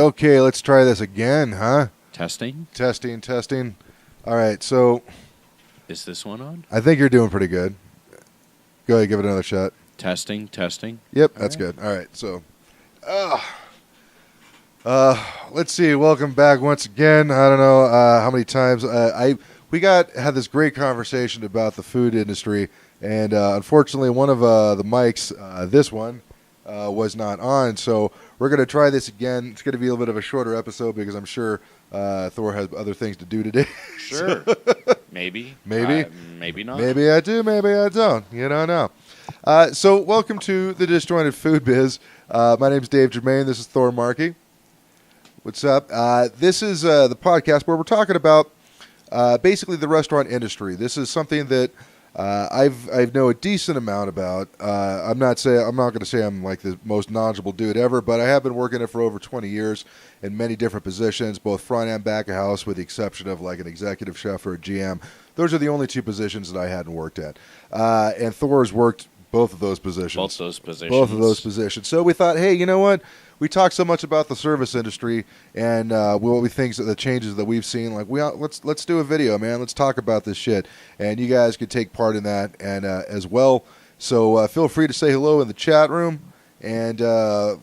Okay, let's try this again, huh? Testing. All right, so Is this one on? I think you're doing pretty good. Go ahead, give it another shot. Testing. Yep, All that's right. good. All right, so let's see. Welcome back once again. I don't know how many times we had this great conversation about the food industry, and unfortunately, one of the mics, this one, was not on. So we're going to try this again. It's going to be a little bit of a shorter episode because I'm sure Thor has other things to do today. Sure. Maybe. Maybe not. Maybe I do, maybe I don't. You don't know. So welcome to the DisJointed Foodbiz. My name's Dave Germain. This is Thor Markey. What's up? This is the podcast where we're talking about basically the restaurant industry. This is something that I know a decent amount about. I'm not going to say I'm like the most knowledgeable dude ever, but I have been working it for over 20 years in many different positions, both front and back of house, with the exception of like an executive chef or a GM. Those are the only two positions that I hadn't worked at. And Thor has worked both of those positions. Both of those positions. So we thought, hey, you know what? We talk so much about the service industry and what we think the changes that we've seen. Like, let's do a video, man. Let's talk about this shit, and you guys could take part in that and as well. So feel free to say hello in the chat room, and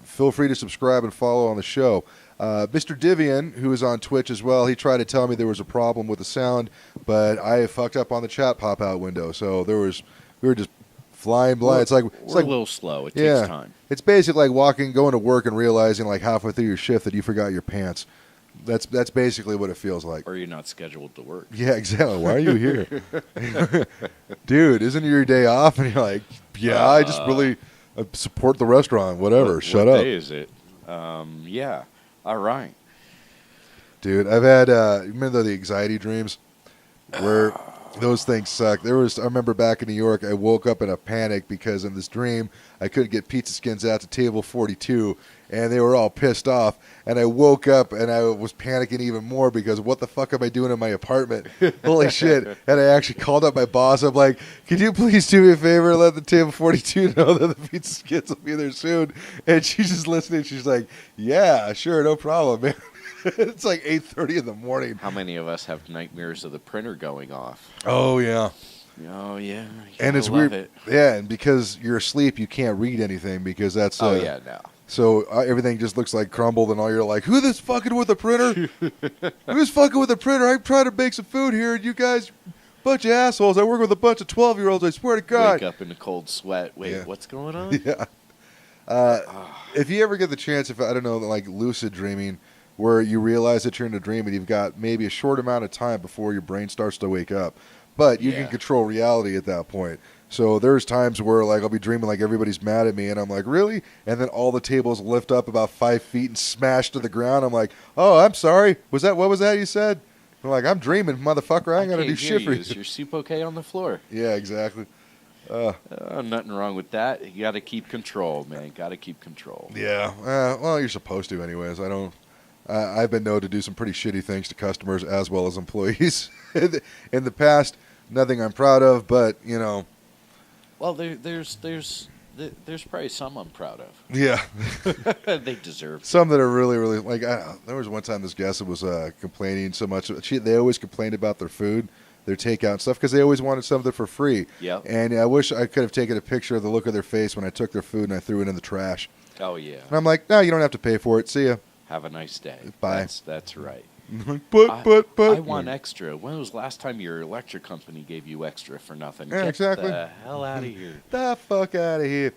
feel free to subscribe and follow on the show. Mr. Divian, who is on Twitch as well, he tried to tell me there was a problem with the sound, but I fucked up on the chat pop-out window. So we were just flying blind. It's like a little slow. It takes time. It's basically like going to work and realizing like halfway through your shift that you forgot your pants. That's basically what it feels like. Or you're not scheduled to work. Yeah, exactly. Why are you here? Dude, isn't it your day off? And you're like, yeah, I just really support the restaurant. Whatever. Shut up. What day is it? Yeah. All right. Dude, I've had, remember the anxiety dreams where those things suck. I remember back in New York, I woke up in a panic because in this dream, I couldn't get pizza skins out to table 42, and they were all pissed off. And I woke up, and I was panicking even more because what the fuck am I doing in my apartment? Holy shit. And I actually called up my boss. I'm like, could you please do me a favor and let the table 42 know that the pizza skins will be there soon? And she's just listening. She's like, yeah, sure, no problem, man. It's like 8:30 in the morning. How many of us have nightmares of the printer going off? Oh, yeah. Oh, yeah. And it's weird. Yeah, and because you're asleep, you can't read anything because that's... no. So everything just looks like crumbled, and all you're like, who this fucking with a printer? Who's fucking with a printer? I'm trying to make some food here, and you guys, bunch of assholes. I work with a bunch of 12-year-olds, I swear to God. Wake up in a cold sweat. Wait, what's going on? Yeah. If you ever get the chance, I don't know, like lucid dreaming, where you realize that you're in a dream and you've got maybe a short amount of time before your brain starts to wake up. But you can control reality at that point. So there's times where like I'll be dreaming like everybody's mad at me and I'm like, really? And then all the tables lift up about 5 feet and smash to the ground. I'm like, oh, I'm sorry. What was that you said? I'm like, I'm dreaming, motherfucker. I ain't got to do shit for you. Is your soup okay on the floor? Yeah, exactly. Nothing wrong with that. You got to keep control, man. Got to keep control. Yeah. Well, you're supposed to anyways. I've been known to do some pretty shitty things to customers as well as employees in the past. Nothing I'm proud of, but you know. Well, there's probably some I'm proud of. Yeah, they deserve some that are really, really like. There was one time this guest was complaining so much. They always complained about their food, their takeout and stuff because they always wanted something for free. Yeah. And I wish I could have taken a picture of the look of their face when I took their food and I threw it in the trash. Oh yeah. And I'm like, no, you don't have to pay for it. See ya. Have a nice day. Bye. That's right. But I want extra. When was the last time your electric company gave you extra for nothing? Yeah, Get exactly. the hell out of here. The fuck out of here.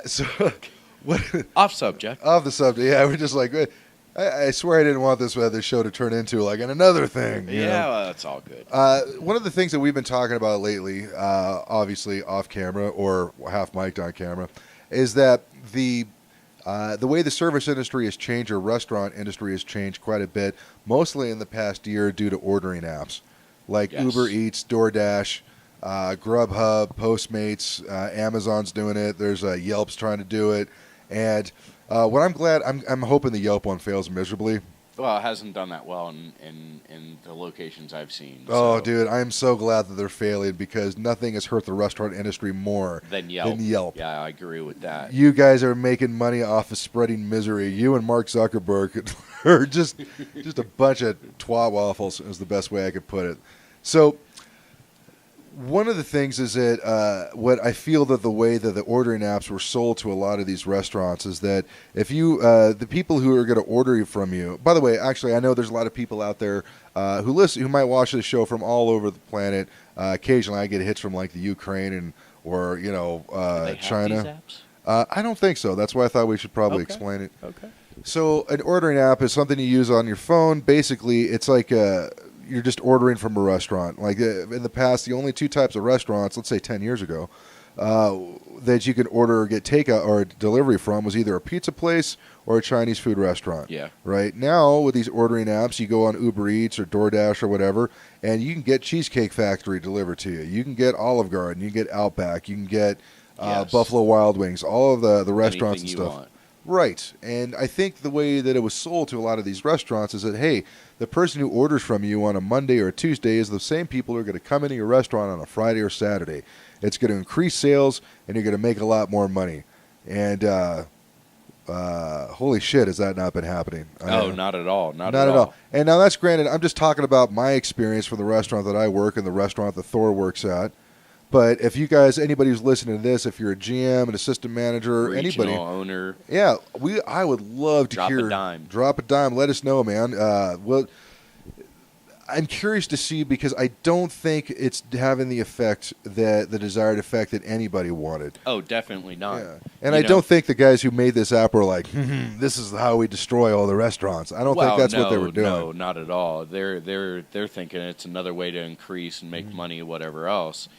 So, what? Off subject. Off the subject. Yeah, we're just like, I swear I didn't want this show to turn into like another thing. Yeah, well, that's all good. One of the things that we've been talking about lately, obviously off camera or half mic'd on camera, is that the way the service industry has changed, or restaurant industry has changed quite a bit, mostly in the past year due to ordering apps like Uber Eats, DoorDash, Grubhub, Postmates, Amazon's doing it. There's Yelp's trying to do it, and what I'm hoping the Yelp one fails miserably. Well, it hasn't done that well in the locations I've seen. Oh, So. dude, I'm so glad that they're failing because nothing has hurt the restaurant industry more Than Yelp. Than Yeah, I agree with that. You guys are making money off of spreading misery. You and Mark Zuckerberg are just a bunch of twat waffles is the best way I could put it. So one of the things is that what I feel that the way that the ordering apps were sold to a lot of these restaurants is that if you the people who are going to order from you. By the way, actually, I know there's a lot of people out there who might watch this show from all over the planet. Occasionally, I get hits from like the Ukraine or Do they have China. these apps? I don't think so. That's why I thought we should probably explain it. Okay. So an ordering app is something you use on your phone. Basically, it's like you're just ordering from a restaurant. Like in the past, the only two types of restaurants, let's say 10 years ago, that you could order or get takeout or delivery from was either a pizza place or a Chinese food restaurant. Yeah. Right now, with these ordering apps, you go on Uber Eats or DoorDash or whatever, and you can get Cheesecake Factory delivered to you. You can get Olive Garden. You can get Outback. You can get Buffalo Wild Wings. All of the restaurants Anything and you stuff. want. Right. And I think the way that it was sold to a lot of these restaurants is that, hey, the person who orders from you on a Monday or a Tuesday is the same people who are going to come into your restaurant on a Friday or Saturday. It's going to increase sales, and you're going to make a lot more money. And holy shit, has that not been happening? Not at all. Not at at all. And now that's granted, I'm just talking about my experience from the restaurant that I work and the restaurant that Thor works at. But if you guys, anybody who's listening to this, if you're a GM, an assistant manager, Regional anybody, owner, yeah, I would love to drop hear. a dime. Drop a dime. Let us know, man. Well, I'm curious to see because I don't think it's having the effect that the desired effect that anybody wanted. Oh, definitely not. Yeah. And I don't think the guys who made this app were like, this is how we destroy all the restaurants. I don't think that's what they were doing. No, not at all. They're thinking it's another way to increase and make money or whatever else.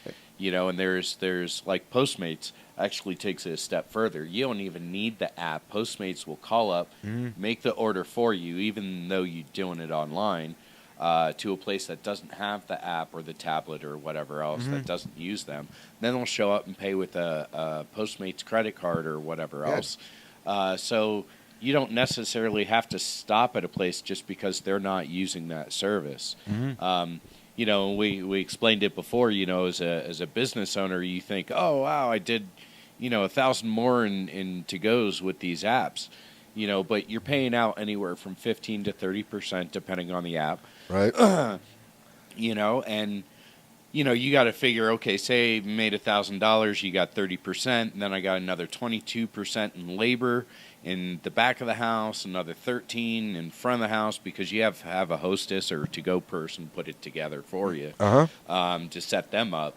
And there's like Postmates actually takes it a step further. You don't even need the app. Postmates will call up, make the order for you, even though you're doing it online, to a place that doesn't have the app or the tablet or whatever else that doesn't use them. Then they'll show up and pay with a Postmates credit card or whatever else. So you don't necessarily have to stop at a place just because they're not using that service. We explained it before, as a business owner, you think, oh, wow, I did, 1,000 more in to-goes with these apps, but you're paying out anywhere from 15 to 30% depending on the app. Right. And, you got to figure, okay, say you made $1,000, you got 30%, and then I got another 22% in labor in the back of the house, another 13 in front of the house because you have a hostess or to-go person put it together for you to set them up,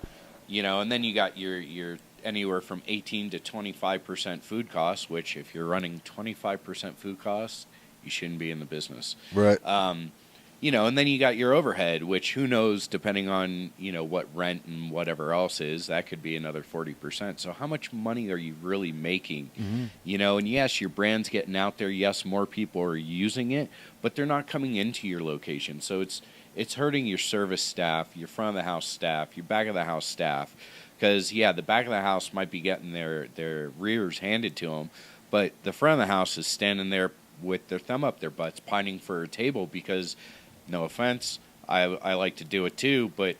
and then you got your anywhere from 18 to 25% food costs, which if you're running 25% food costs, you shouldn't be in the business. Right. And then you got your overhead, which who knows, depending on, what rent and whatever else is, that could be another 40%. So how much money are you really making? And yes, your brand's getting out there. Yes, more people are using it, but they're not coming into your location. So it's hurting your service staff, your front of the house staff, your back of the house staff. Because, the back of the house might be getting their rears handed to them, but the front of the house is standing there with their thumb up their butts, pining for a table because, no offense, I like to do it too, but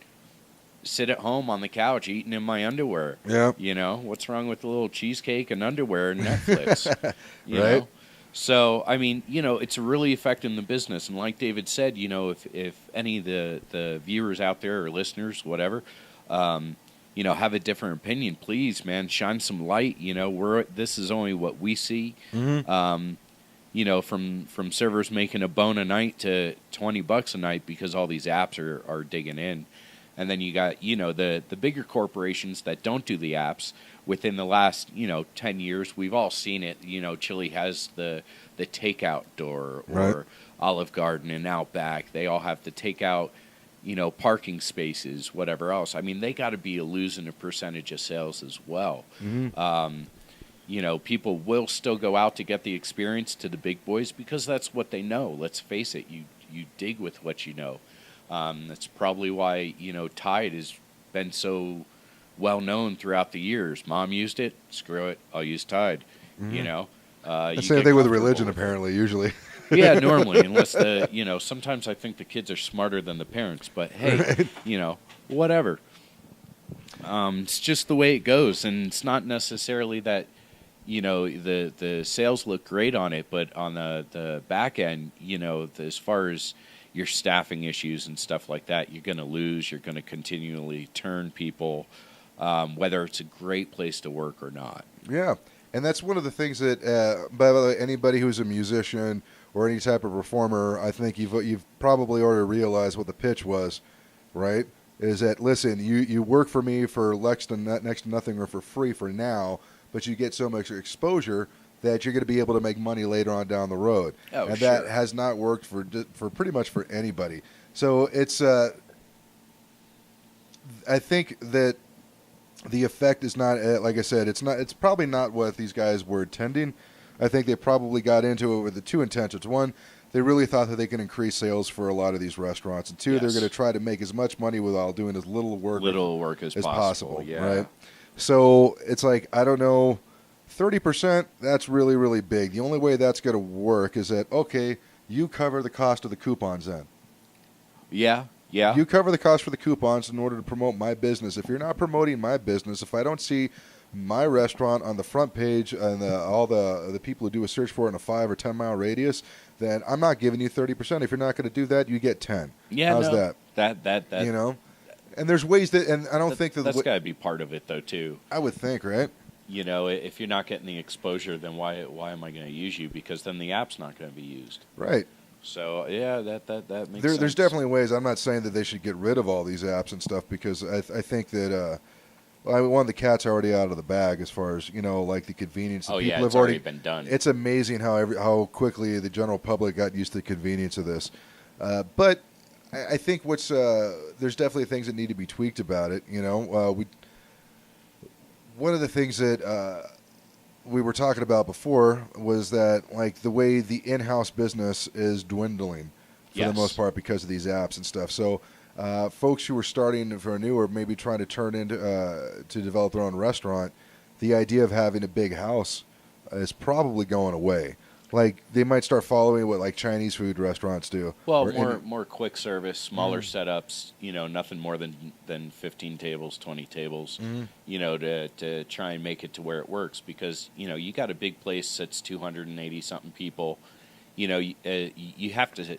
sit at home on the couch eating in my underwear. Yeah. What's wrong with a little cheesecake and underwear and Netflix? Right. Know? So, I mean, it's really affecting the business. And like David said, if any of the viewers out there or listeners, whatever, have a different opinion, please, man, shine some light. This is only what we see. From servers making a bone a night to $20 a night because all these apps are digging in. And then you got, the bigger corporations that don't do the apps within the last, 10 years. We've all seen it. Chili has the takeout door or Olive Garden and Outback. They all have the takeout, parking spaces, whatever else. I mean, they got to be losing a percentage of sales as well. People will still go out to get the experience to the big boys because that's what they know. Let's face it, you dig with what you know. That's probably why, Tide has been so well known throughout the years. Mom used it, screw it, I'll use Tide. The same thing with religion, apparently, usually. Yeah, normally, unless sometimes I think the kids are smarter than the parents, but hey, Right. Whatever. It's just the way it goes, and it's not necessarily that, the sales look great on it, but on the back end, as far as your staffing issues and stuff like that, you're going to lose. You're going to continually turn people, whether it's a great place to work or not. Yeah, and that's one of the things that, by the way, anybody who's a musician or any type of performer, I think you've probably already realized what the pitch was, right? Is that, listen, you work for me for next to nothing or for free for now, but you get so much exposure that you're going to be able to make money later on down the road. Oh, and sure. that has not worked for pretty much for anybody. So it's I think that the effect is not, like I said, it's probably not what these guys were intending. I think they probably got into it with the two intentions. One, they really thought that they can increase sales for a lot of these restaurants. And two, Yes. they're going to try to make as much money while doing as little work as possible. Yeah. Right? So it's like, I don't know, 30%, that's really, really big. The only way that's going to work is that, okay, you cover the cost of the coupons then. Yeah. Yeah. You cover the cost for the coupons in order to promote my business. If you're not promoting my business, if I don't see my restaurant on the front page and all the people who do a search for it in a 5 or 10 mile radius, then I'm not giving you 30%. If you're not going to do that, you get 10. Yeah. How's no, that? That. And there's ways that, and I don't think that's got to be part of it though too. I would think, right? If you're not getting the exposure, then why am I going to use you? Because then the app's not going to be used. Right. So yeah, that makes sense. There's definitely ways. I'm not saying that they should get rid of all these apps and stuff, because I think that one of the cat's already out of the bag as far as like the convenience. Oh People yeah, have it's already been done. It's amazing how quickly the general public got used to the convenience of this. But I think there's definitely things that need to be tweaked about it. One of the things that we were talking about before was that, like, the way the in-house business is dwindling for the most part because of these apps and stuff. So folks who are starting for new or maybe trying to turn into to develop their own restaurant, the idea of having a big house is probably going away. Like, they might start following what, like, Chinese food restaurants do. Well, more quick service, smaller setups. Nothing more than 15 tables, 20 tables. To try and make it to where it works, because you got a big place that's 280 something people. You have to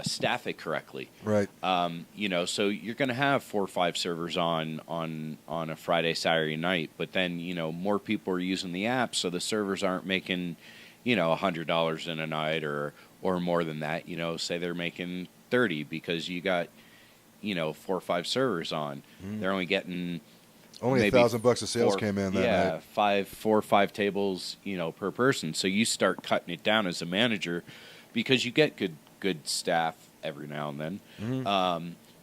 staff it correctly. Right. So you're going to have 4 or 5 servers on a Friday, Saturday night, but then, more people are using the app, so the servers aren't making, $100 in a night or more than that. Say they're making 30 because you got, 4 or 5 servers on. They're only getting only $1,000 of sales came in that night. 4 or 5 tables, per person. So you start cutting it down as a manager, because you get good staff every now and then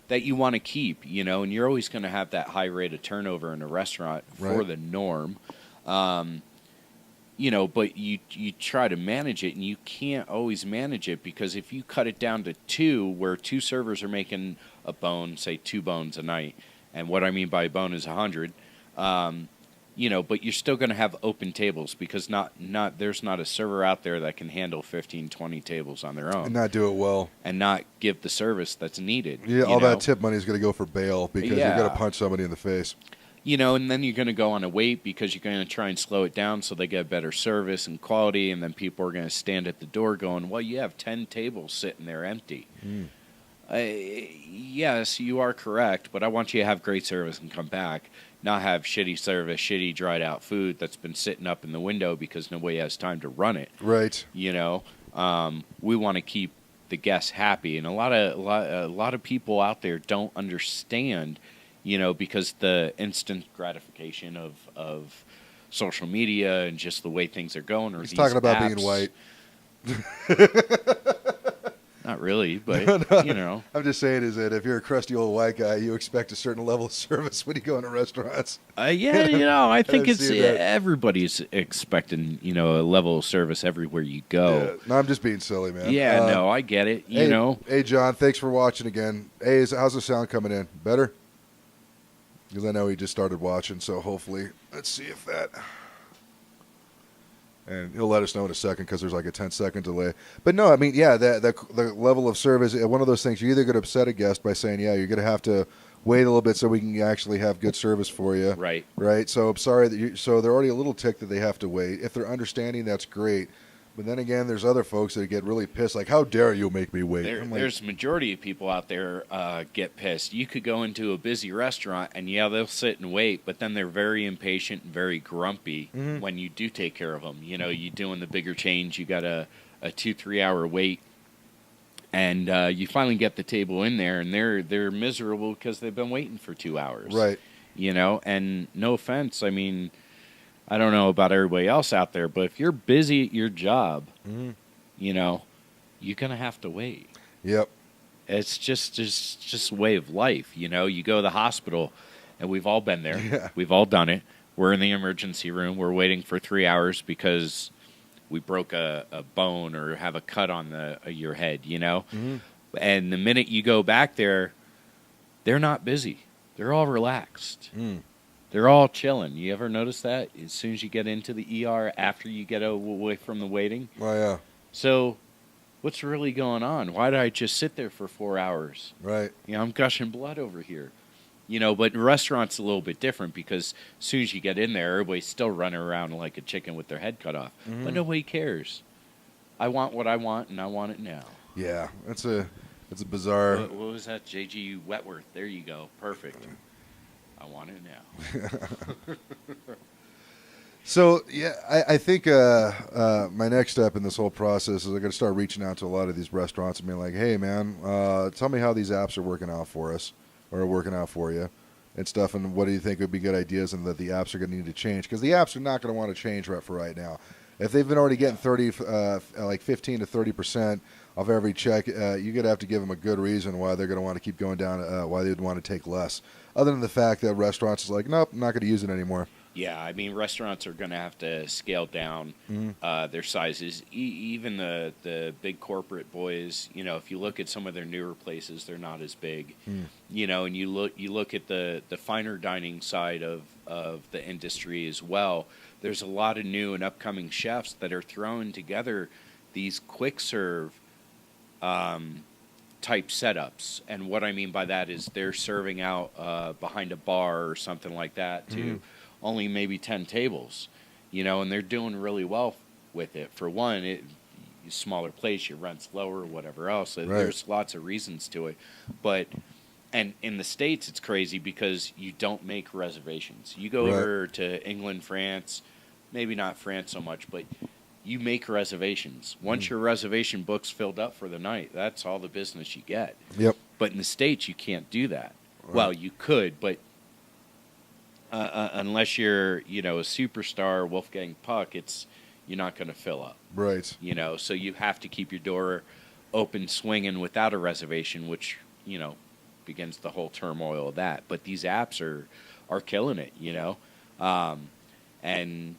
that you want to keep, and you're always going to have that high rate of turnover in a restaurant for the norm. But you try to manage it, and you can't always manage it, because if you cut it down to 2, where 2 servers are making a bone, say 2 bones a night, and what I mean by a bone is 100, but you're still going to have open tables, because there's not a server out there that can handle 15, 20 tables on their own. And not do it well. And not give the service that's needed. Yeah, all that tip money is going to go for bail, because you're going to punch somebody in the face. And then you're going to go on a wait, because you're going to try and slow it down so they get better service and quality, and then people are going to stand at the door going, well, you have 10 tables sitting there empty. Yes, you are correct, but I want you to have great service and come back, not have shitty service, shitty dried out food that's been sitting up in the window because nobody has time to run it. Right. We want to keep the guests happy, and a lot of people out there don't understand, because the instant gratification of social media and just the way things are going. Or he's these talking about apps. being white. Not really, but, No. I'm just saying is that if you're a crusty old white guy, you expect a certain level of service when you go into restaurants. I think it's everybody's expecting, a level of service everywhere you go. Yeah. No, I'm just being silly, man. Yeah, no, I get it, Hey, John, thanks for watching again. Hey, how's the sound coming in? Better? Because I know he just started watching, so hopefully, let's see if that... And he'll let us know in a second because there's like a 10-second delay. But no, I mean, yeah, the level of service, one of those things, you're either going to upset a guest by saying, yeah, you're going to have to wait a little bit so we can actually have good service for you. Right. Right? So I'm sorry so they're already a little ticked that they have to wait. If they're understanding, that's great. But then again, there's other folks that get really pissed, like, how dare you make me wait? There's a majority of people out there get pissed. You could go into a busy restaurant, and yeah, they'll sit and wait, but then they're very impatient and very grumpy when you do take care of them. You know, you doing the bigger change, you got a 2-3 hour wait, and you finally get the table in there, and they're miserable because they've been waiting for 2 hours. Right. You know, and no offense, I mean, I don't know about everybody else out there, but if you're busy at your job, you know, you're going to have to wait. Yep. It's just a way of life. You know, you go to the hospital, and we've all been there. Yeah. We've all done it. We're in the emergency room. We're waiting for 3 hours because we broke a bone or have a cut on your head, you know? And the minute you go back there, they're not busy. They're all relaxed. They're all chilling. You ever notice that? As soon as you get into the ER, after you get away from the waiting? Oh, yeah. So, what's really going on? Why did I just sit there for 4 hours? Right. You know, I'm gushing blood over here. You know, but in restaurants a little bit different because as soon as you get in there, everybody's still running around like a chicken with their head cut off. But nobody cares. I want what I want, and I want it now. Yeah, it's a bizarre. What was that? J.G. Wentworth. There you go. Perfect. I want it now. So, yeah, I think my next step in this whole process is I'm going to start reaching out to a lot of these restaurants and being like, hey, man, tell me how these apps are working out for us or working out for you and stuff, and what do you think would be good ideas and that the apps are going to need to change? Because the apps are not going to want to change right for right now. If they've been already getting 15 to 30% of every check, you're going to have to give them a good reason why they're going to want to keep going down, why they'd want to take less. Other than the fact that restaurants is like, nope, I'm not going to use it anymore. Yeah, I mean, restaurants are going to have to scale down their sizes. Even the big corporate boys, you know, if you look at some of their newer places, they're not as big. You know, and you look at the finer dining side of the industry as well. There's a lot of new and upcoming chefs that are throwing together these quick serve type setups, and what I mean by that is they're serving out behind a bar or something like that to only maybe 10 tables, you know, and they're doing really well with it. For one, smaller place, your rent's lower, whatever else. So there's lots of reasons to it, but and in the States it's crazy because you don't make reservations. You go over to England, France, maybe not France so much, but you make reservations. Once your reservation book's filled up for the night, that's all the business you get. Yep. But in the States, you can't do that. Well, you could, but unless you're, you know, a superstar, Wolfgang Puck, you're not going to fill up. Right. You know, so you have to keep your door open, swinging without a reservation, which, you know, begins the whole turmoil of that. But these apps are killing it, you know, and.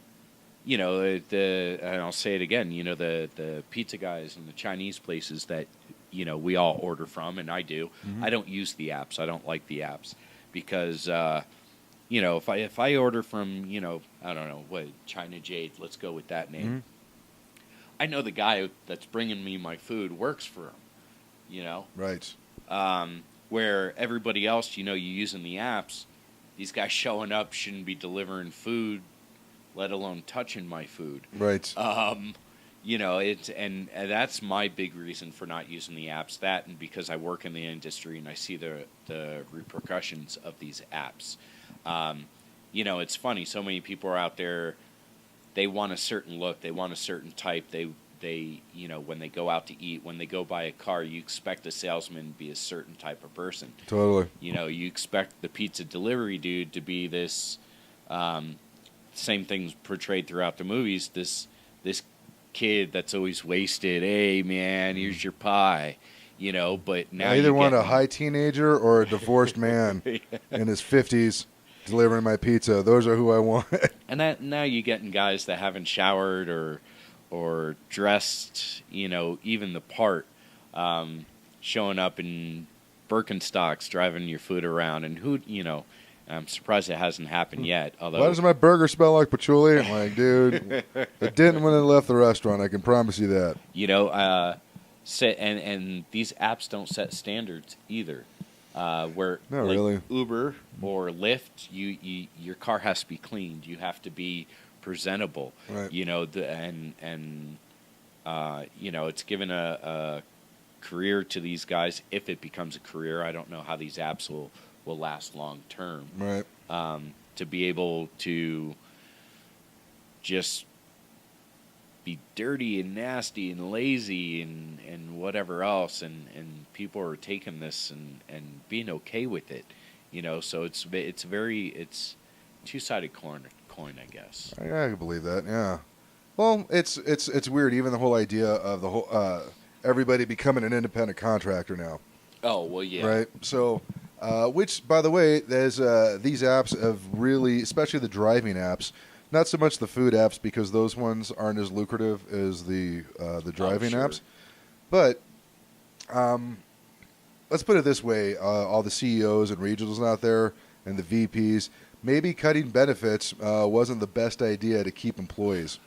You know, and I'll say it again, you know, the pizza guys and the Chinese places that, you know, we all order from, and I do. I don't use the apps. I don't like the apps because, you know, if I order from, you know, I don't know, what, China Jade, let's go with that name. I know the guy that's bringing me my food works for him, you know. Right. Where everybody else, you know, you using the apps, these guys showing up shouldn't be delivering food, let alone touching my food. Right. You know, and that's my big reason for not using the apps. That and because I work in the industry and I see the repercussions of these apps. You know, it's funny. So many people are out there. They want a certain look. They want a certain type. They you know, when they go out to eat, when they go buy a car, you expect a salesman to be a certain type of person. Totally. You know, you expect the pizza delivery dude to be this. Same things portrayed throughout the movies. This kid that's always wasted. Hey man, here's your pie. You know, but now I either want a high teenager or a divorced man in his 50s delivering my pizza. Those are who I want. And that now you're getting guys that haven't showered or dressed, you know, even the part, showing up in Birkenstocks, driving your food around, and who, you know. I'm surprised it hasn't happened yet. Although, why doesn't my burger smell like patchouli? I'm like, dude, it didn't when it left the restaurant. I can promise you that. And these apps don't set standards either. Where No, like really. Uber or Lyft, your car has to be cleaned. You have to be presentable. Right. It's given a career to these guys if it becomes a career. I don't know how these apps will last long term. Right. To be able to just be dirty and nasty and lazy and whatever else, and people are taking this and being okay with it, so it's two-sided coin, I guess. I can believe that. Yeah. Well, it's weird. Even the whole idea of the whole everybody becoming an independent contractor now. Oh well, yeah. Right. So, which by the way, there's these apps have really, especially the driving apps. Not so much the food apps because those ones aren't as lucrative as the driving apps. But let's put it this way: all the CEOs and regionals out there and the VPs, maybe cutting benefits wasn't the best idea to keep employees.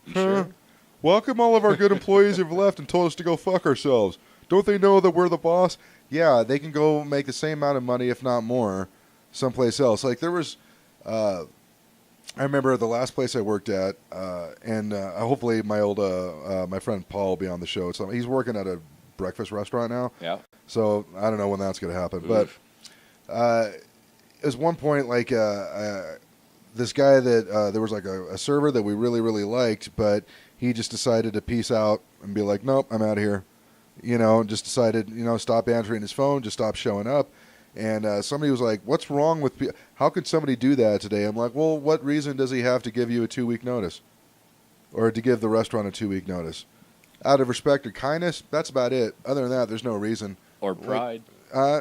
You sure? Welcome, all of our good employees have left and told us to go fuck ourselves. Don't they know that we're the boss? Yeah, they can go make the same amount of money, if not more, someplace else. Like there was. I remember the last place I worked at, and hopefully my friend Paul will be on the show. So he's working at a breakfast restaurant now. Yeah. So I don't know when that's going to happen. Oof. But at one point, like this guy that there was like a server that we really, really liked, but he just decided to peace out and be like, nope, I'm out of here. Just decided, stop answering his phone, just stop showing up. And somebody was like, what's wrong with people? How could somebody do that today? I'm like, well, what reason does he have to give you a 2-week notice? Or to give the restaurant a 2-week notice? Out of respect or kindness, that's about it. Other than that, there's no reason. Or pride.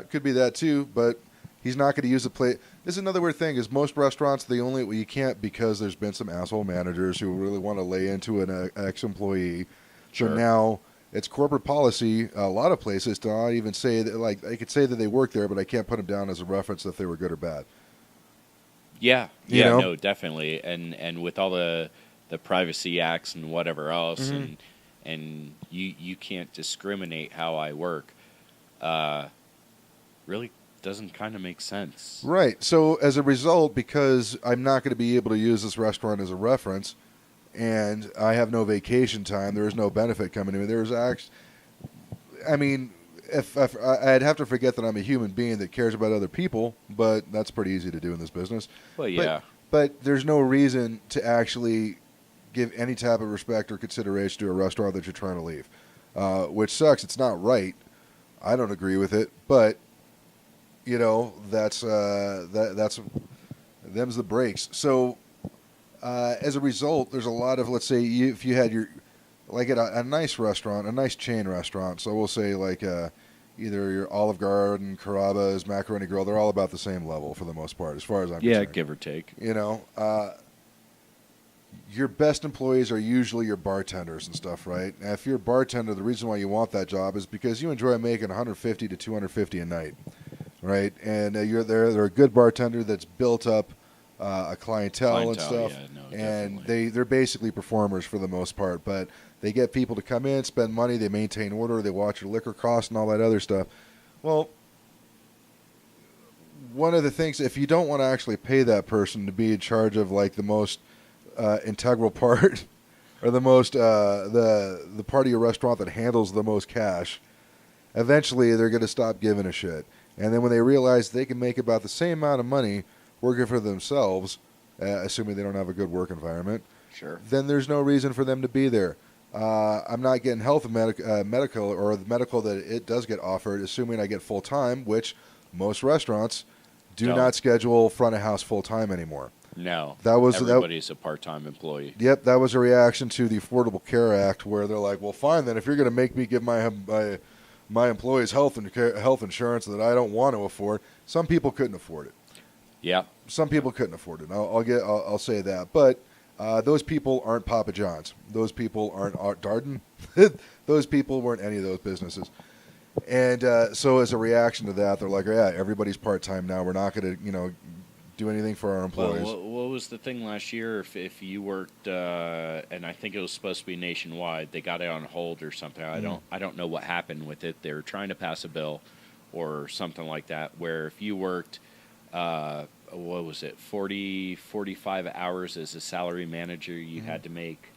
Could be that too, but he's not going to use the plate. This is another weird thing, is most restaurants, you can't because there's been some asshole managers who really want to lay into an ex-employee. Sure. So now it's corporate policy, a lot of places, to not even say that, like, I could say that they work there, but I can't put them down as a reference if they were good or bad. Yeah. You know? No, definitely. And with all the privacy acts and whatever else, mm-hmm. and you can't discriminate how I work, really doesn't kind of make sense. Right. So as a result, because I'm not going to be able to use this restaurant as a reference, and I have no vacation time, there is no benefit coming to me. If I'd have to forget that I'm a human being that cares about other people, but that's pretty easy to do in this business. Well, yeah. But there's no reason to actually give any type of respect or consideration to a restaurant that you're trying to leave, which sucks. It's not right. I don't agree with it, but that's them's the breaks. So as a result, there's a lot of, let's say, if you had like at a nice restaurant, a nice chain restaurant, so we'll say like either your Olive Garden, Carrabba's, Macaroni Grill, they're all about the same level for the most part, as far as I'm concerned. Yeah, give or take. Your best employees are usually your bartenders and stuff, right? And if you're a bartender, the reason why you want that job is because you enjoy making $150 to $250 a night, right? And they're a good bartender that's built up a clientele and stuff, yeah, no, and definitely. they're basically performers for the most part. But they get people to come in, spend money, they maintain order, they watch your liquor costs and all that other stuff. Well, one of the things, if you don't want to actually pay that person to be in charge of like the most integral part, or the most the part of your restaurant that handles the most cash, eventually they're going to stop giving a shit. And then when they realize they can make about the same amount of money working for themselves, assuming they don't have a good work environment, sure, then there's no reason for them to be there. I'm not getting health medical or the medical that it does get offered, assuming I get full time, which most restaurants do not schedule front of house full time anymore. No, everybody's a part-time employee. Yep, that was a reaction to the Affordable Care Act, where they're like, well, fine, then if you're going to make me give my employees health insurance that I don't want to afford, some people couldn't afford it. Yeah, some people couldn't afford it. I'll say that, but those people aren't Papa John's. Those people aren't Art Darden. Those people weren't any of those businesses. And so as a reaction to that, they're like, yeah, everybody's part-time now. We're not going to, do anything for our employees. Well, what was the thing last year? If you worked, and I think it was supposed to be nationwide, they got it on hold or something. I don't know what happened with it. They were trying to pass a bill or something like that, where if you worked, what was it, 45 hours as a salary manager, you had to make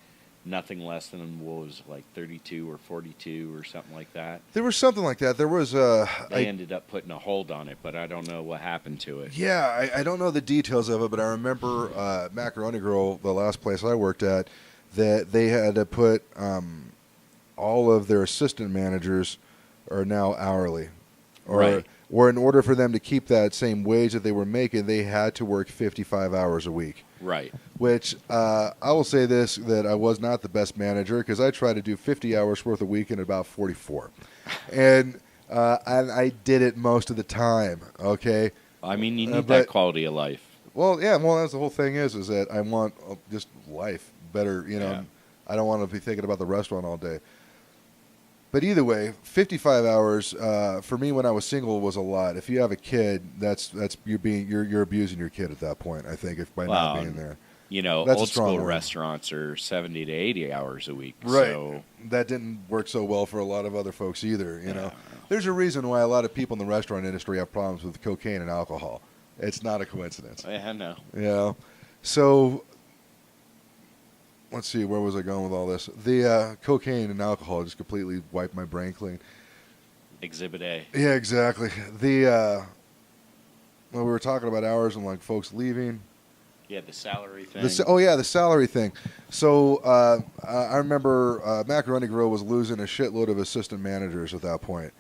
nothing less than, what was it, like 32 or 42 or something like that. There was something like that. There was they ended up putting a hold on it, but I don't know what happened to it. Yeah, I don't know the details of it, but I remember Macaroni Grill, the last place I worked at, that they had to put all of their assistant managers are now hourly. Right. Or in order for them to keep that same wage that they were making, they had to work 55 hours a week. Right. Which I will say this, that I was not the best manager because I tried to do 50 hours worth a week in about 44. And I did it most of the time, okay? I mean, you need that quality of life. Well, yeah, that's the whole thing is that I want just life better, Yeah. I don't want to be thinking about the restaurant all day. But either way, 55 hours for me when I was single was a lot. If you have a kid, that's you're abusing your kid at that point. I think by not being there. That's Old school restaurants are 70 to 80 hours a week. Right. So. That didn't work so well for a lot of other folks either. Yeah. There's a reason why a lot of people in the restaurant industry have problems with cocaine and alcohol. It's not a coincidence. Yeah, I know. Yeah. So. Let's see, where was I going with all this? The cocaine and alcohol just completely wiped my brain clean. Exhibit A. Yeah, exactly. We were talking about hours and like folks leaving. Yeah, the salary thing. The salary thing. So I remember Macaroni Grill was losing a shitload of assistant managers at that point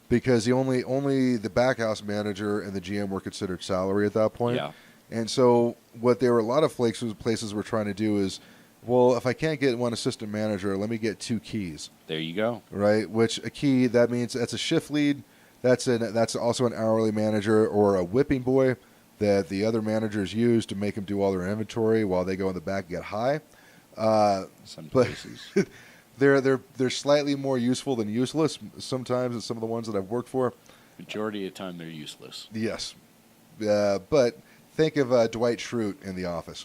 because only the backhouse manager and the GM were considered salary at that point. Yeah. And so what a lot of places were trying to do is, well, if I can't get one assistant manager, let me get 2 keys. There you go. Right, which a key, that means that's a shift lead. That's also an hourly manager or a whipping boy that the other managers use to make them do all their inventory while they go in the back and get high. Some places. they're slightly more useful than useless sometimes in some of the ones that I've worked for. Majority of the time they're useless. Yes. But think of Dwight Schrute in The Office.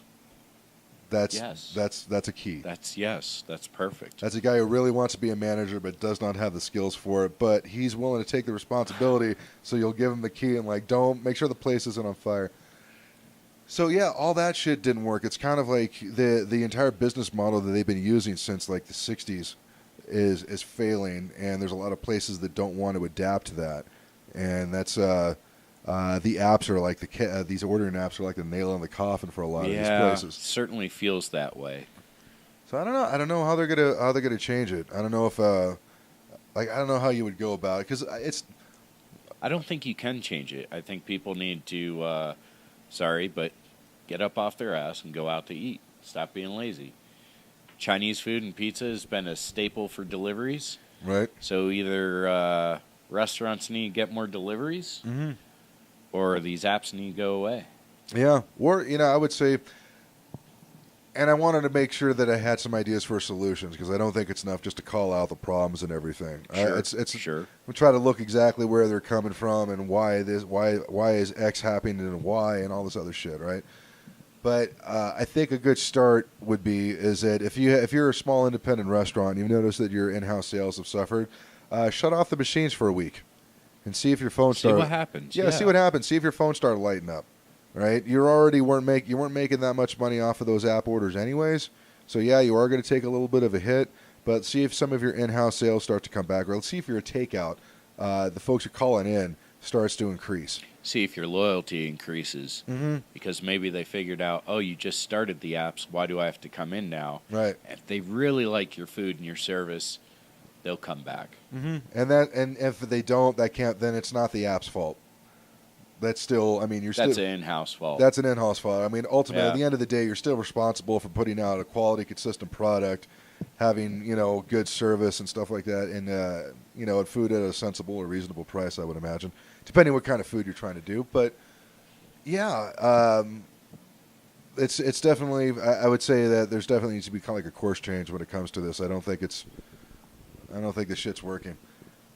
That's a key. That's perfect. That's a guy who really wants to be a manager but does not have the skills for it, but he's willing to take the responsibility, so you'll give him the key and don't make sure the place isn't on fire. So yeah, all that shit didn't work. It's kind of like the entire business model that they've been using since like the 60s is failing, and there's a lot of places that don't want to adapt to that. And that's the apps are like these ordering apps are like the nail in the coffin for a lot of these places. Certainly feels that way. So I don't know how they're gonna change it. I don't know if I don't know how you would go about it because I don't think you can change it. I think people need to sorry, but get up off their ass and go out to eat. Stop being lazy. Chinese food and pizza has been a staple for deliveries. Right. So either restaurants need to get more deliveries. Mm-hmm. Or these apps need to go away. Yeah, or I would say, and I wanted to make sure that I had some ideas for solutions because I don't think it's enough just to call out the problems and everything. Sure. We try to look exactly where they're coming from and why is X happening and why and all this other shit, right? But I think a good start would be is that if you're a small independent restaurant, and you notice that your in-house sales have suffered, shut off the machines for a week. And see if your phone started. See what happens. Yeah, see what happens. See if your phone started lighting up. Right? You weren't making that much money off of those app orders anyways. So yeah, you are going to take a little bit of a hit. But see if some of your in-house sales start to come back. Or let's see if you're a takeout. The folks who are calling in starts to increase. See if your loyalty increases. Mm-hmm. Because maybe they figured out, oh, you just started the apps. Why do I have to come in now? Right. If they really like your food and your service, they'll come back. Mm-hmm. And if they don't, then it's not the app's fault. That's still, that's an in-house fault. That's an in-house fault. Ultimately, at the end of the day, you're still responsible for putting out a quality, consistent product, having, good service and stuff like that, and, and food at a sensible or reasonable price, I would imagine, depending what kind of food you're trying to do. But, yeah, it's definitely, I would say that there's definitely needs to be kind of like a course change when it comes to this. I don't think this shit's working.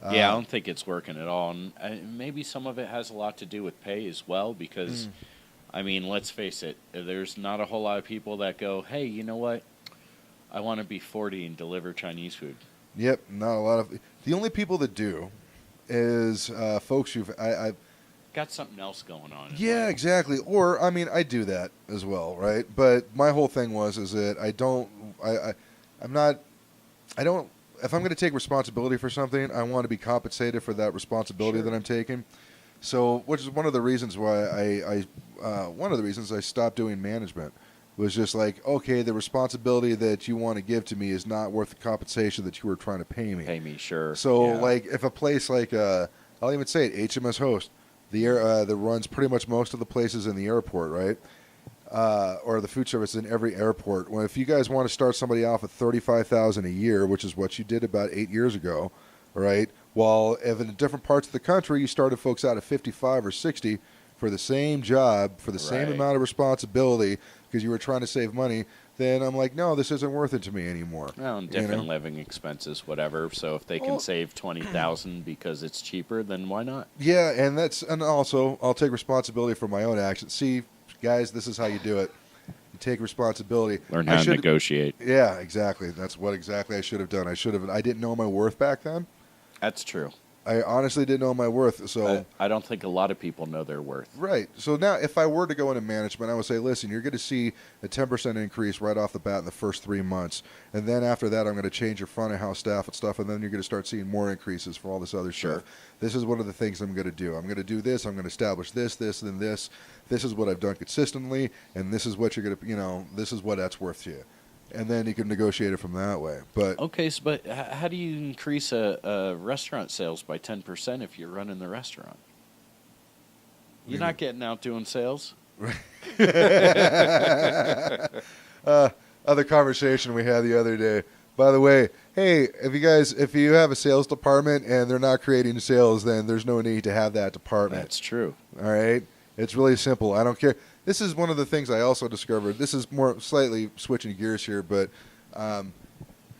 Yeah, I don't think it's working at all. And maybe some of it has a lot to do with pay as well because, I mean, let's face it, there's not a whole lot of people that go, hey, you know what? I want to be 40 and deliver Chinese food. Yep, not a lot of. The only people that do is folks who've. I Got something else going on. Yeah, exactly. Or I mean, I do that as well, right? But my whole thing is that I don't. I'm not. I don't. If I'm going to take responsibility for something, I want to be compensated for that responsibility that I'm taking. So, which is one of the reasons why one of the reasons I stopped doing management was just like, okay, the responsibility that you want to give to me is not worth the compensation that you were trying to pay me. Pay me, sure. So, yeah. like, if a place like, I'll even say it, HMS Host, the air that runs pretty much most of the places in the airport, right? Or the food service in every airport. Well, if you guys want to start somebody off at $35,000 a year, which is what you did about 8 years ago, right? While if in different parts of the country you started folks out at 55 or 60 for the same job, for the same amount of responsibility, because you were trying to save money, then I'm like, no, this isn't worth it to me anymore. Well, and different living expenses, whatever. So if they can save $20,000 because it's cheaper, then why not? Yeah, and also I'll take responsibility for my own actions. See, guys, this is how you do it. You take responsibility. Learn how to negotiate. Yeah, exactly. That's what exactly I should have done. I didn't know my worth back then. That's true. I honestly didn't know my worth. So I don't think a lot of people know their worth. Right. So now if I were to go into management, I would say, listen, you're going to see a 10% increase right off the bat in the first 3 months. And then after that, I'm going to change your front of house staff and stuff. And then you're going to start seeing more increases for all this other stuff. This is one of the things I'm going to do. I'm going to do this. I'm going to establish this, and this. This is what I've done consistently. And this is what you're going to, this is what that's worth to you. And then you can negotiate it from that way. But okay, so but how do you increase a restaurant sales by 10% if you're running the restaurant? You're not getting out doing sales. Other conversation we had the other day. By the way, hey, if you have a sales department and they're not creating sales, then there's no need to have that department. That's true. All right? It's really simple. I don't care. This is one of the things I also discovered. This is more slightly switching gears here, but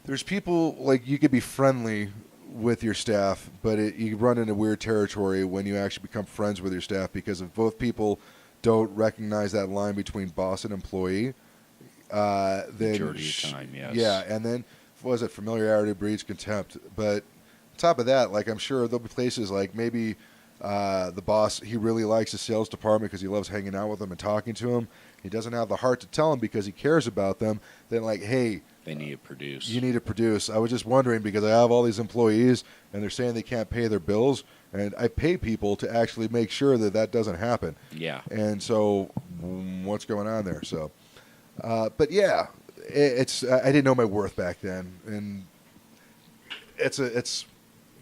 there's people, like, you could be friendly with your staff, but you run into weird territory when you actually become friends with your staff, because if both people don't recognize that line between boss and employee, then majority of the time, yes. Yeah, and then what was it? Familiarity breeds contempt. But on top of that, like, I'm sure there'll be places like maybe the boss, he really likes the sales department because he loves hanging out with them and talking to them. He doesn't have the heart to tell them because he cares about them. Then, like, hey, they need to produce. You need to produce. I was just wondering, because I have all these employees and they're saying they can't pay their bills, and I pay people to actually make sure that that doesn't happen. Yeah. And so, what's going on there? So, but yeah, I didn't know my worth back then, and it's.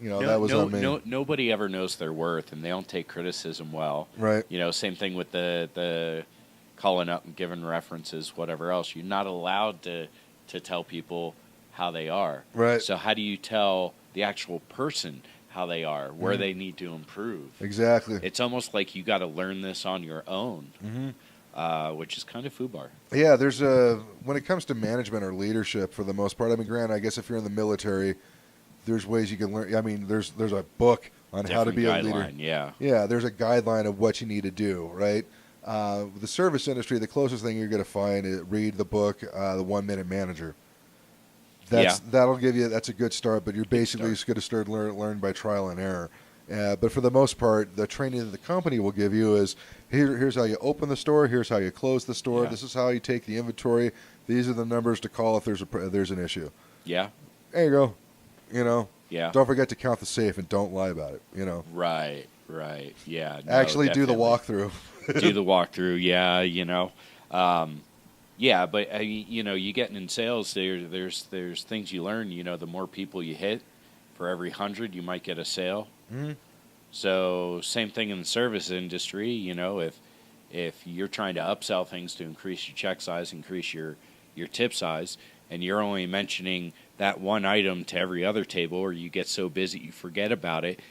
That was on me. Nobody ever knows their worth, and they don't take criticism well. Right. Same thing with the calling up and giving references, whatever else. You're not allowed to tell people how they are. Right. So how do you tell the actual person how they are, where they need to improve? Exactly. It's almost like you got to learn this on your own, which is kind of FOOBAR. Yeah, when it comes to management or leadership, for the most part, I mean, granted, I guess if you're in the military, there's ways you can learn. I mean, there's a book on how to be a leader. Yeah. Yeah, there's a guideline of what you need to do, right? The service industry, the closest thing you're going to find is read the book, The 1 Minute Manager. That'll give you, that's a good start, but you're basically just going to start learn by trial and error. But for the most part, the training that the company will give you is, here's how you open the store, here's how you close the store, this is how you take the inventory, these are the numbers to call if there's an issue. Yeah. There you go. Yeah. Don't forget to count the safe and don't lie about it. Right. Yeah. No, actually do the walkthrough. Do the walkthrough. Yeah. Yeah, but you getting in sales, there's things you learn. The more people you hit, for every 100 you might get a sale. Mm-hmm. So same thing in the service industry. If you're trying to upsell things to increase your check size, increase your tip size, and you're only mentioning that one item to every other table, or you get so busy you forget about it,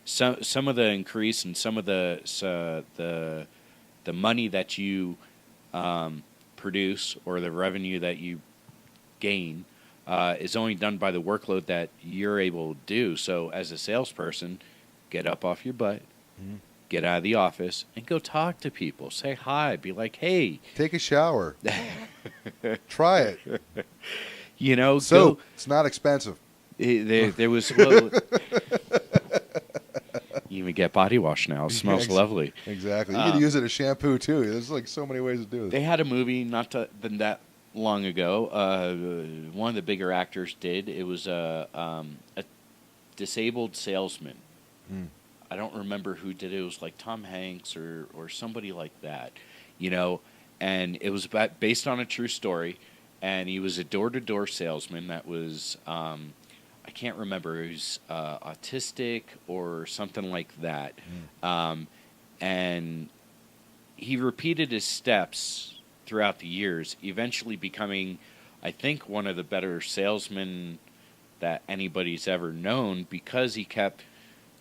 some of the increase and some of the money that you produce or the revenue that you gain is only done by the workload that you're able to do. So as a salesperson, get up off your butt, get out of the office, and go talk to people. Say hi. Be like, hey. Take a shower. Try it. You know, so it's not expensive. There was a little. You even get body wash now. It smells lovely. Exactly. You can use it as shampoo too. There's like so many ways to do it. They had a movie been that long ago. One of the bigger actors did. It was a disabled salesman. I don't remember who did it. It was like Tom Hanks or somebody like that, you know. And it was based on a true story. And he was a door-to-door salesman that was, I can't remember, he was autistic or something like that. And he repeated his steps throughout the years, eventually becoming, I think, one of the better salesmen that anybody's ever known because he kept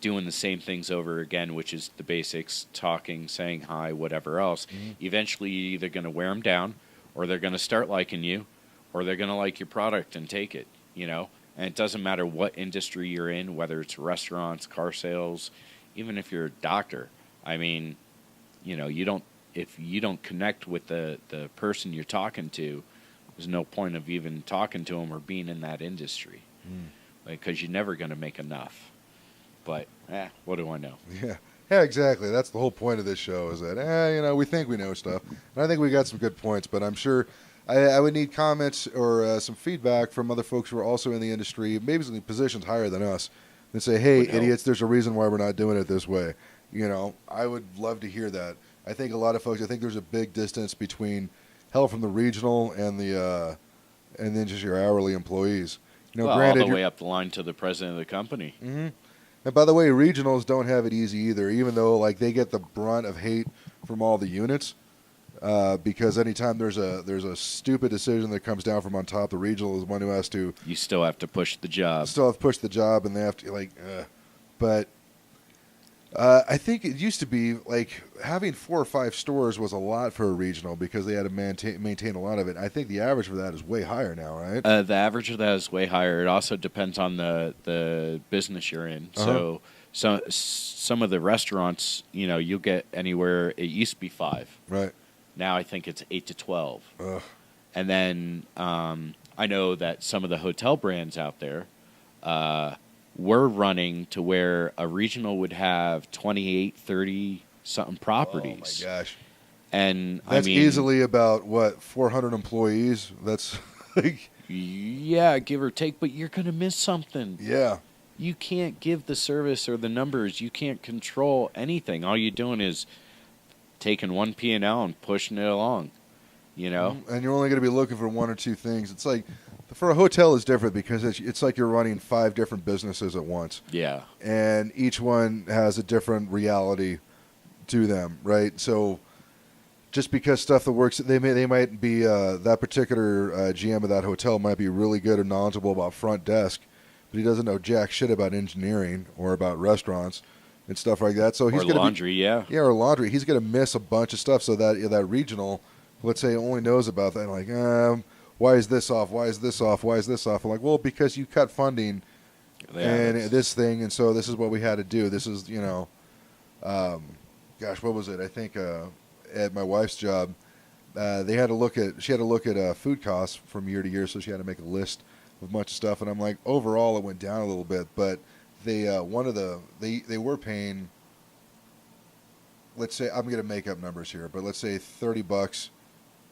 doing the same things over again, which is the basics, talking, saying hi, whatever else. Eventually, you're either going to wear them down or they're going to start liking you or they're going to like your product and take it, you know? And it doesn't matter what industry you're in, whether it's restaurants, car sales, even if you're a doctor. I mean, you know, if you don't connect with the person you're talking to, there's no point of even talking to them or being in that industry because you're never going to make enough. But, what do I know? Yeah, exactly. That's the whole point of this show is that, you know, we think we know stuff. And I think we got some good points, but I'm sure I would need comments or some feedback from other folks who are also in the industry, maybe some positions higher than us, and say, hey, idiots, there's a reason why we're not doing it this way. You know, I would love to hear that. I think a lot of folks, I think there's a big distance between hell from the regional and then just your hourly employees. You know, well, granted, all the way up the line to the president of the company. And by the way, regionals don't have it easy either, even though like they get the brunt of hate from all the units. Because anytime there's a stupid decision that comes down from on top, the regional is one who has to. You still have to push the job. Still have to push the job, and they have to But I think it used to be like having 4 or 5 stores was a lot for a regional because they had to maintain a lot of it. I think the average for that is way higher now, right? The average of that is way higher. It also depends on the business you're in. So some of the restaurants, you know, you'll get anywhere. It used to be 5. Right. Now I think it's 8 to 12. And then I know that some of the hotel brands out there were running to where a regional would have 28, 30 something properties. Oh my gosh. And that's I mean, easily about 400 employees. That's like yeah, give or take, but you're going to miss something. Yeah. You can't give the service or the numbers. You can't control anything. All you're doing is taking one P&L and pushing it along, you know? And you're only going to be looking for 1 or 2 things. It's like, for a hotel is different because it's like you're running 5 different businesses at once. Yeah. And each one has a different reality to them, right? So just because stuff that works, they might be, that particular GM of that hotel might be really good and knowledgeable about front desk, but he doesn't know jack shit about engineering or about restaurants and stuff like that. So he's or laundry, or laundry. He's going to miss a bunch of stuff. So that regional, let's say, only knows about that. Like, why is this off? Why is this off? Why is this off? I'm like, well, because you cut funding and this thing, and so this is what we had to do. This is, you know, gosh, what was it? I think at my wife's job, she had to look at food costs from year to year, so she had to make a list of a bunch of stuff. And I'm like, overall, it went down a little bit, but they were paying, let's say, I'm going to make up numbers here, but let's say $30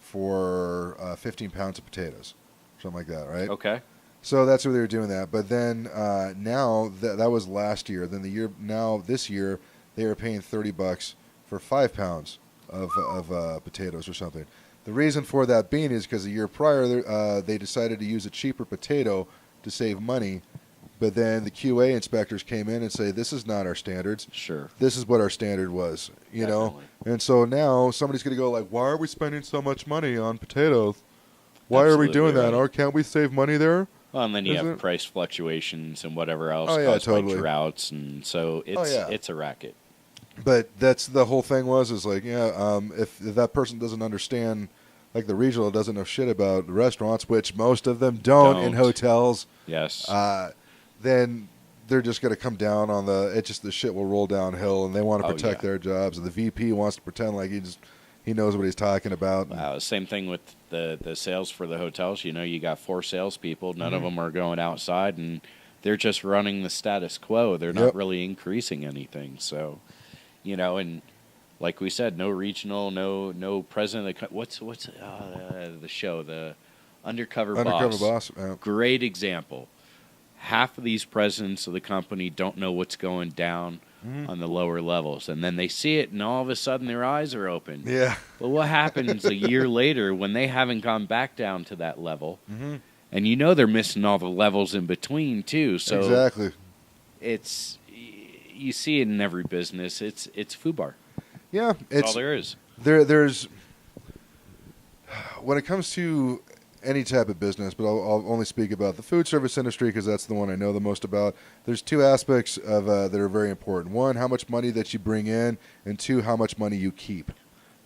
for 15 pounds of potatoes, something like that, right? Okay. So that's where they were doing that. But then now that was last year. Then this year they were paying $30 for 5 pounds of potatoes or something. The reason for that being is because the year prior they decided to use a cheaper potato to save money. But then the QA inspectors came in and say, this is not our standards. Sure. This is what our standard was, you know? And so now somebody's going to go like, why are we spending so much money on potatoes? Why are we doing that? Or can't we save money there? Well, and then you have price fluctuations and whatever else caused by droughts. And so it's a racket. But that's the whole thing is like, if that person doesn't understand like the regional doesn't know shit about the restaurants, which most of them don't. In hotels. Yes. Then they're just going to come down on the shit will roll downhill, and they want to protect their jobs, and the VP wants to pretend like he knows what he's talking about. Same thing with the sales for the hotels. You got 4 salespeople. None of them are going outside, and they're just running the status quo. They're not really increasing anything. So, and like we said, no regional, no president. What's the show? The Undercover Boss. Yeah. Great example. Half of these presidents of the company don't know what's going down on the lower levels, and then they see it, and all of a sudden their eyes are open. Yeah. But what happens a year later when they haven't gone back down to that level? And they're missing all the levels in between too. So exactly, you see it in every business. It's FUBAR. Yeah, That's all there is. There's when it comes to any type of business, but I'll only speak about the food service industry because that's the one I know the most about. There's 2 aspects of that are very important. 1, how much money that you bring in, and 2, how much money you keep.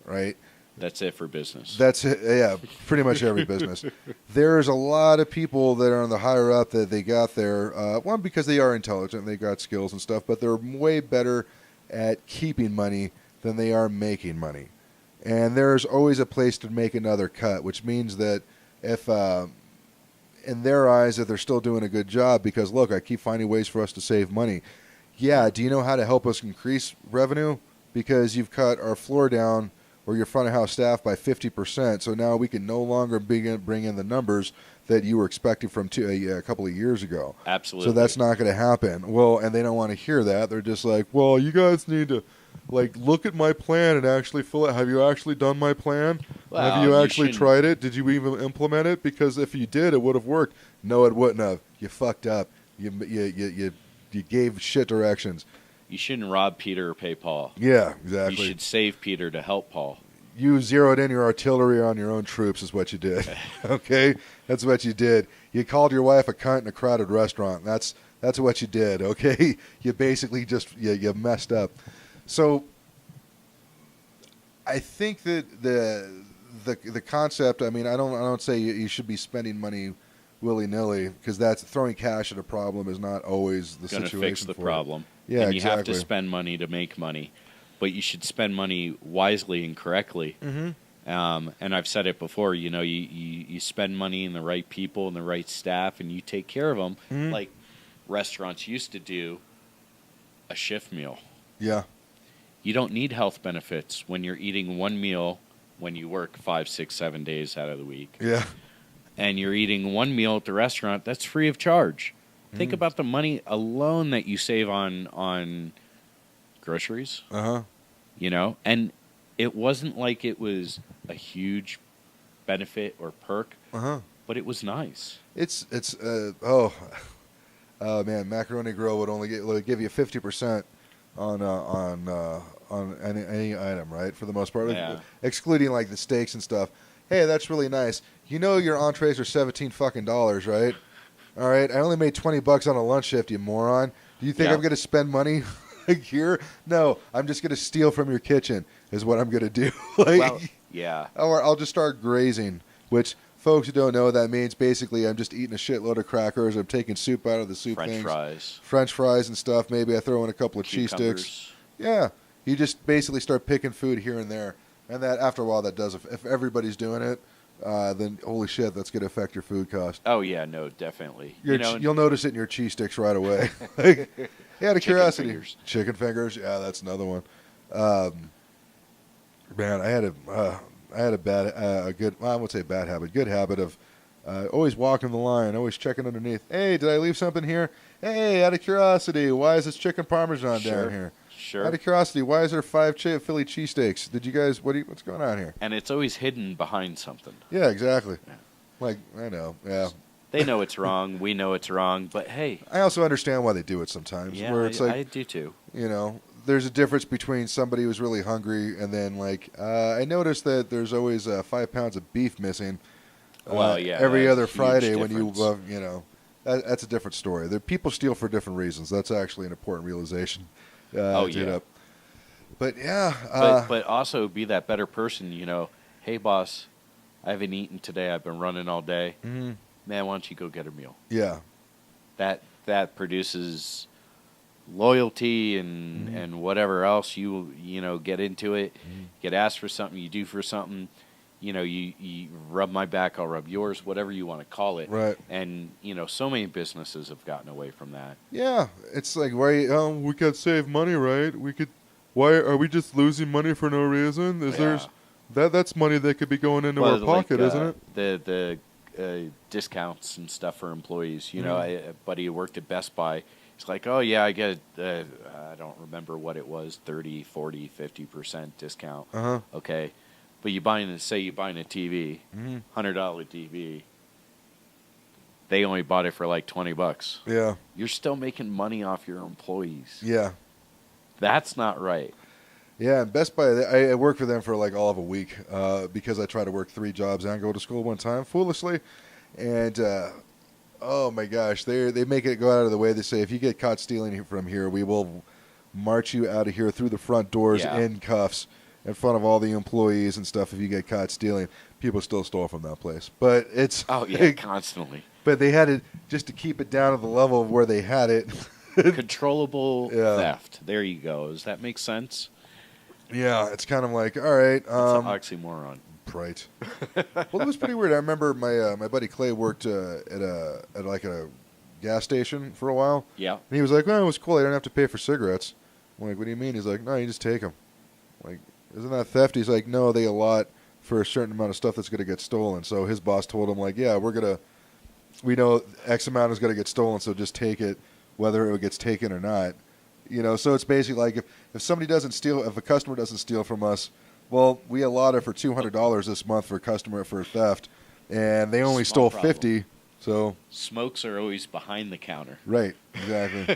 Right. That's it for business. That's it. Yeah, pretty much every business. There's a lot of people that are on the higher up that they got there. One, because they are intelligent, they got skills and stuff, but they're way better at keeping money than they are making money. And there's always a place to make another cut, which means that if, in their eyes, that they're still doing a good job because, look, I keep finding ways for us to save money. Yeah, do you know how to help us increase revenue? Because you've cut our floor down or your front of house staff by 50%, so now we can no longer bring in the numbers that you were expecting from a couple of years ago. Absolutely. So that's not going to happen. Well, and they don't want to hear that. They're just like, well, you guys need to look at my plan and actually fill it. Have you actually done my plan? Well, have you actually tried it? Did you even implement it? Because if you did, it would have worked. No, it wouldn't have. You fucked up. You gave shit directions. You shouldn't rob Peter or pay Paul. Yeah, exactly. You should save Peter to help Paul. You zeroed in your artillery on your own troops is what you did. Okay? That's what you did. You called your wife a cunt in a crowded restaurant. That's what you did, okay? You basically just you messed up. So I think that the concept, I mean, I don't say you should be spending money willy-nilly because that's throwing cash at a problem is not always the situation. Going to fix the problem. Yeah, and you exactly. have to spend money to make money, but you should spend money wisely and correctly. And I've said it before, you spend money in the right people and the right staff, and you take care of them like restaurants used to do a shift meal. Yeah. You don't need health benefits when you're eating one meal when you work 5, 6, 7 days out of the week. Yeah. And you're eating one meal at the restaurant that's free of charge. Think about the money alone that you save on groceries. And it wasn't like it was a huge benefit or perk, but it was nice. It's oh man, Macaroni Grill would only give you 50% on any item, right? For the most part, excluding like the steaks and stuff. Hey, that's really nice. Your entrees are $17 fucking, right? All right, I only made $20 on a lunch shift, you moron. Do you think I'm going to spend money here? No, I'm just going to steal from your kitchen is what I'm going to do. Or I'll just start grazing, which folks who don't know what that means, basically I'm just eating a shitload of crackers. I'm taking soup out of the soup French fries and stuff. Maybe I throw in a couple of cheese sticks. Yeah, you just basically start picking food here and there. And that after a while, that does. If everybody's doing it, then holy shit, that's going to affect your food cost. Oh, yeah, no, definitely. You'll notice it in your cheese sticks right away. Out of curiosity. Chicken fingers. Yeah, that's another one. Man, I had a good habit of always walking the line, always checking underneath. Hey, did I leave something here? Hey, out of curiosity, why is this chicken parmesan down here? Sure. Out of curiosity, why is there 5 Philly cheesesteaks? Did you guys? What's going on here? And it's always hidden behind something. Yeah, exactly. Yeah. I know. Yeah. They know it's wrong. We know it's wrong. But hey, I also understand why they do it sometimes. Yeah, where it's I do too. There's a difference between somebody who's really hungry and then I noticed that there's always 5 pounds of beef missing. Every other Friday when that's a different story. People steal for different reasons. That's actually an important realization. But yeah. But also be that better person. Hey, boss, I haven't eaten today. I've been running all day. Mm-hmm. Man, why don't you go get a meal? Yeah. That produces loyalty and whatever else you get into it. Get asked for something, you do for something. You rub my back, I'll rub yours, whatever you want to call it. Right. And so many businesses have gotten away from that. Yeah, it's like, why? We could save money, right? We could. Why are we just losing money for no reason? That's money that could be going into our pocket, isn't it? The discounts and stuff for employees. A buddy who worked at Best Buy. He's like, oh yeah, I get. I don't remember what it was, 30, 40, 50% discount. Okay. But you're buying a TV, $100 TV. They only bought it for like $20. Yeah. You're still making money off your employees. Yeah. That's not right. Yeah, and Best Buy, I worked for them for like all of a week because I try to work 3 jobs and go to school one time, foolishly. And, oh my gosh, they make it go out of the way. They say, if you get caught stealing from here, we will march you out of here through the front doors in cuffs. In front of all the employees and stuff, if you get caught stealing. People still stole from that place. But it's... Oh, yeah, constantly. But they had it just to keep it down to the level of where they had it. Controllable theft. There you go. Does that make sense? Yeah, it's kind of like, all right. It's an oxymoron. Right. Well, it was pretty weird. I remember my buddy Clay worked at a gas station for a while. Yeah. And he was like, well, it was cool. I didn't have to pay for cigarettes. I'm like, what do you mean? He's like, no, you just take them. Like, isn't that theft? He's like, no, they allot for a certain amount of stuff that's going to get stolen. So his boss told him, like, yeah, we know X amount is going to get stolen, so just take it, whether it gets taken or not. So it's basically like if somebody doesn't steal, if a customer doesn't steal from us, well, we allot it for $200 this month for theft, and they only stole $50. So smokes are always behind the counter. Right, exactly.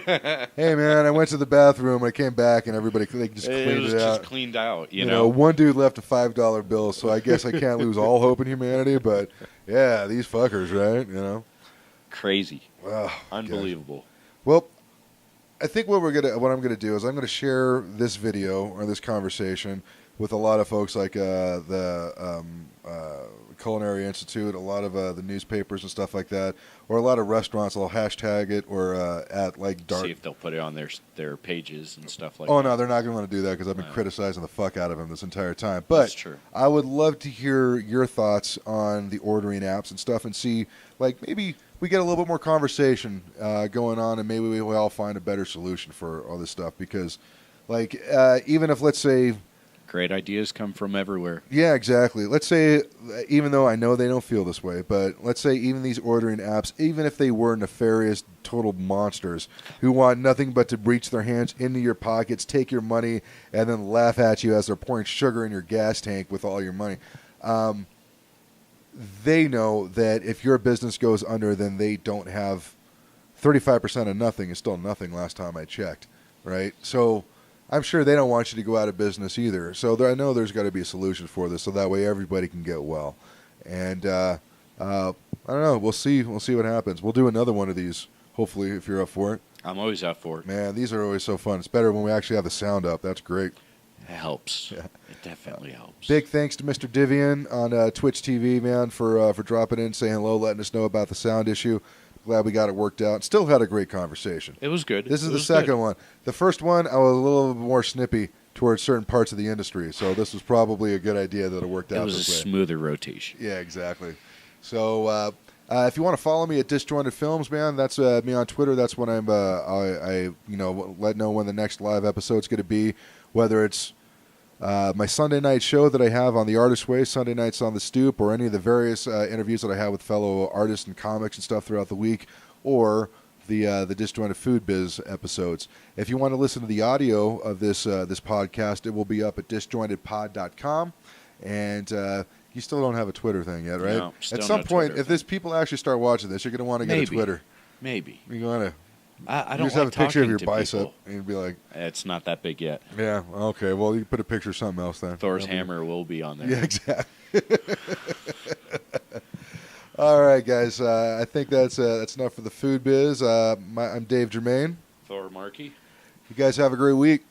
Hey man, I went to the bathroom. I came back and everybody just cleaned it out. Just cleaned out. You know, one dude left a $5 bill, so I guess I can't lose all hope in humanity. But yeah, these fuckers, right? Crazy, oh, unbelievable. Gosh. Well, I think what I'm gonna do is I'm gonna share this video or this conversation with a lot of folks like the Culinary Institute, a lot of the newspapers and stuff like that, or a lot of restaurants. I'll hashtag it or at like dark. See if they'll put it on their pages and stuff like that. Oh no, they're not going to want to do that because I've been criticizing the fuck out of them this entire time. But that's true. I would love to hear your thoughts on the ordering apps and stuff, and see like maybe we get a little bit more conversation going on, and maybe we all find a better solution for all this stuff. Because like even if, let's say, great ideas come from everywhere. Yeah, exactly. Let's say, even though I know they don't feel this way, but let's say even these ordering apps, even if they were nefarious, total monsters who want nothing but to reach their hands into your pockets, take your money, and then laugh at you as they're pouring sugar in your gas tank with all your money, they know that if your business goes under, then they don't have 35% of nothing is still nothing last time I checked, right? So I'm sure they don't want you to go out of business either. So I know there's got to be a solution for this, so that way everybody can get well. And I don't know. We'll see. We'll see what happens. We'll do another one of these, hopefully, if you're up for it. I'm always up for it. Man, these are always so fun. It's better when we actually have the sound up. That's great. It helps. Yeah. It definitely helps. Big thanks to Mr. Divian on Twitch TV, man, for dropping in, saying hello, letting us know about the sound issue. Glad we got it worked out. Still had a great conversation. It was good. This is the second one. The first one, I was a little bit more snippy towards certain parts of the industry, so this was probably a good idea that it worked out. It was a smoother rotation. Yeah, exactly. So if you want to follow me at DisJointed Films, man, that's me on Twitter. That's when I let know when the next live episode's going to be, whether it's my Sunday night show that I have on The Artist Way, Sunday nights on the Stoop, or any of the various interviews that I have with fellow artists and comics and stuff throughout the week, or the DisJointed Foodbiz episodes. If you want to listen to the audio of this podcast, it will be up at disjointedpod.com. And you still don't have a Twitter thing yet, right? No, still at some no point, Twitter if this people actually start watching this, you're going to want to get a Twitter. Maybe. You're going to. I don't just like have a picture of your talking to bicep, people. and you'd be like, it's not that big yet. yeah, okay. Well, you can put a picture of something else then. Thor's hammer will be on there. Yeah, exactly. All right, guys. I think that's enough for the food biz. I'm Dave Germain. Thor Markey. You guys have a great week.